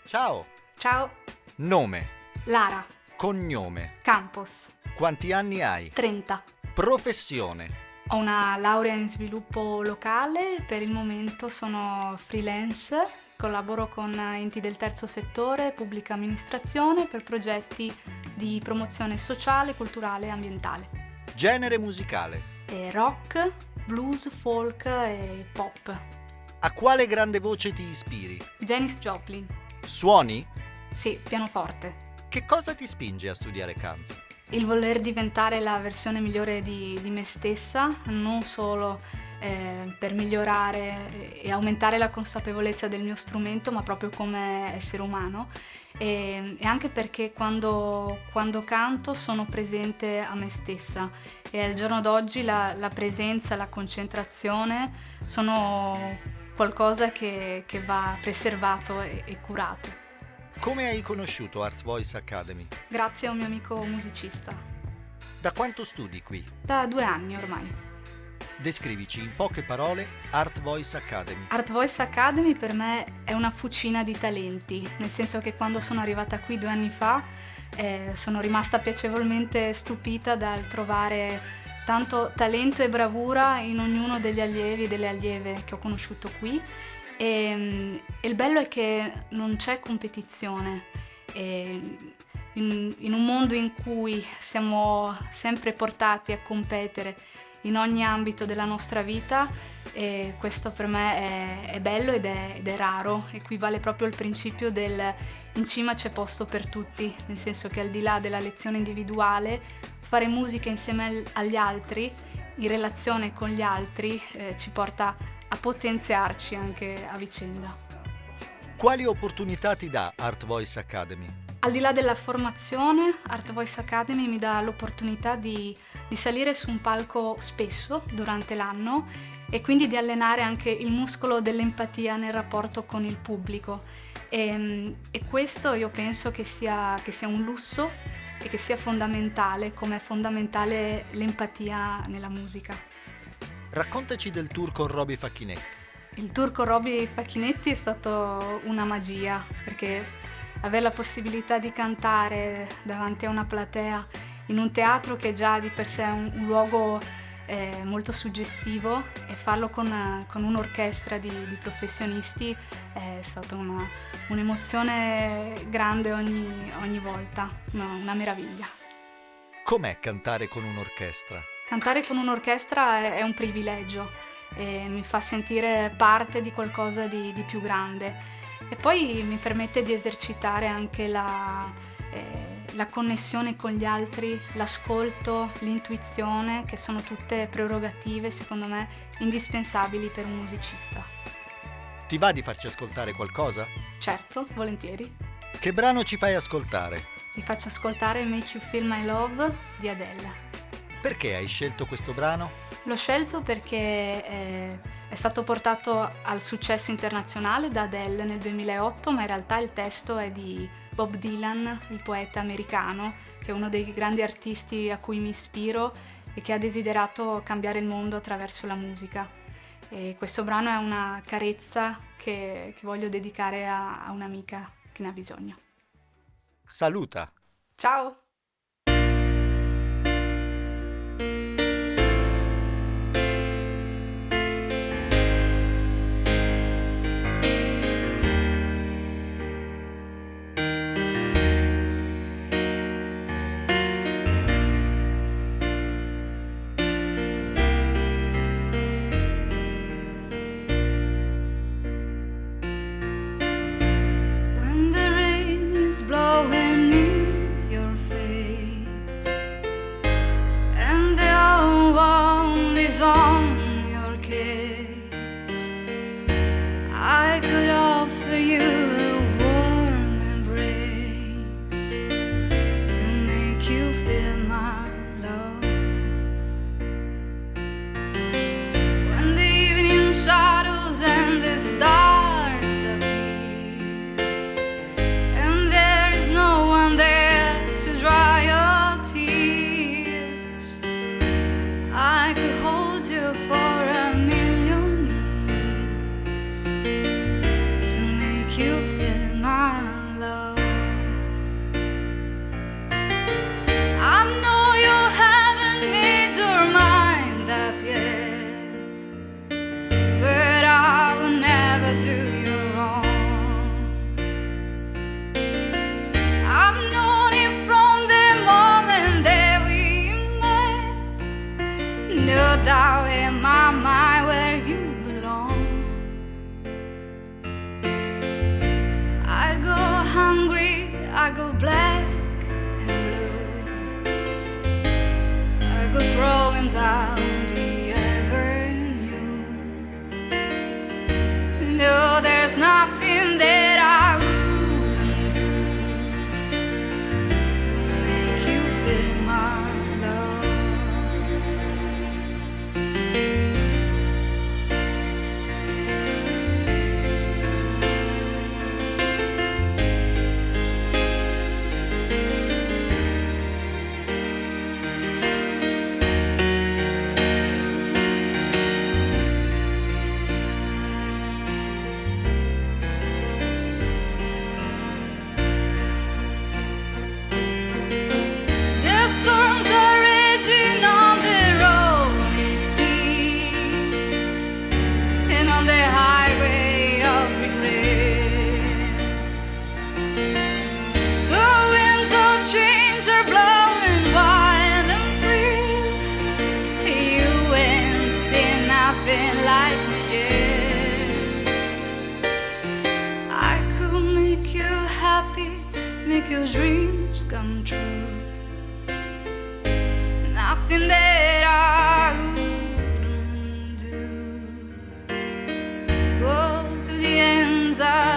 Ciao. Ciao, Nome, Lara, cognome, Campos, quanti anni hai? 30. Professione, Ho una laurea in sviluppo locale, per il momento sono freelance, collaboro con enti del terzo settore, pubblica amministrazione per progetti di promozione sociale, culturale e ambientale. genere musicale. E rock, blues, folk e pop. A quale grande voce ti ispiri? Janis Joplin. Suoni? Sì, pianoforte. Che cosa ti spinge a studiare canto? Il voler diventare la versione migliore di me stessa, non solo per migliorare e aumentare la consapevolezza del mio strumento, ma proprio come essere umano. E anche perché quando canto sono presente a me stessa e al giorno d'oggi la presenza, la concentrazione sono qualcosa che va preservato e curato. Come hai conosciuto Art Voice Academy? Grazie a un mio amico musicista. Da quanto studi qui? Da 2 anni ormai. Descrivici in poche parole Art Voice Academy. Art Voice Academy per me è una fucina di talenti, nel senso che quando sono arrivata qui 2 anni fa sono rimasta piacevolmente stupita dal trovare tanto talento e bravura in ognuno degli allievi e delle allieve che ho conosciuto qui. E il bello è che non c'è competizione. In un mondo in cui siamo sempre portati a competere in ogni ambito della nostra vita, e questo per me è bello ed è raro, equivale proprio al principio del in cima c'è posto per tutti, nel senso che al di là della lezione individuale, fare musica insieme agli altri, in relazione con gli altri, ci porta a potenziarci anche a vicenda. Quali opportunità ti dà Art Voice Academy? Al di là della formazione, Art Voice Academy mi dà l'opportunità di salire su un palco spesso durante l'anno e quindi di allenare anche il muscolo dell'empatia nel rapporto con il pubblico. E questo io penso che sia un lusso e che sia fondamentale, come è fondamentale l'empatia nella musica. Raccontaci del tour con Roby Facchinetti. Il tour con Roby Facchinetti è stato una magia, perché avere la possibilità di cantare davanti a una platea in un teatro che già di per sé è un luogo molto suggestivo, e farlo con un'orchestra di professionisti è stata un'emozione grande ogni volta, una meraviglia. Com'è cantare con un'orchestra? Cantare con un'orchestra è un privilegio e mi fa sentire parte di qualcosa di più grande, e poi mi permette di esercitare anche la connessione con gli altri, l'ascolto, l'intuizione, che sono tutte prerogative, secondo me, indispensabili per un musicista. Ti va di farci ascoltare qualcosa? Certo, volentieri. Che brano ci fai ascoltare? Vi faccio ascoltare Make You Feel My Love di Adele. Perché hai scelto questo brano? L'ho scelto perché è stato portato al successo internazionale da Adele nel 2008, ma in realtà il testo è di Bob Dylan, il poeta americano, che è uno dei grandi artisti a cui mi ispiro e che ha desiderato cambiare il mondo attraverso la musica. E questo brano è una carezza che voglio dedicare a un'amica che ne ha bisogno. Saluta! Ciao! Blowing in your face, never do you wrong. I've known it from the moment that we met. No doubt in my mind where you belong. I go hungry, I go black and blue. I go crawling down the avenue. No, there's nothing that I wouldn't do to make you feel my love. The storms are raging on the rolling sea and on the highway of regrets. The winds of change are blowing wild and free. You ain't seen nothing like me yet. I could make you happy, make your dreams come true. Nothing that I wouldn't do. Go to the ends of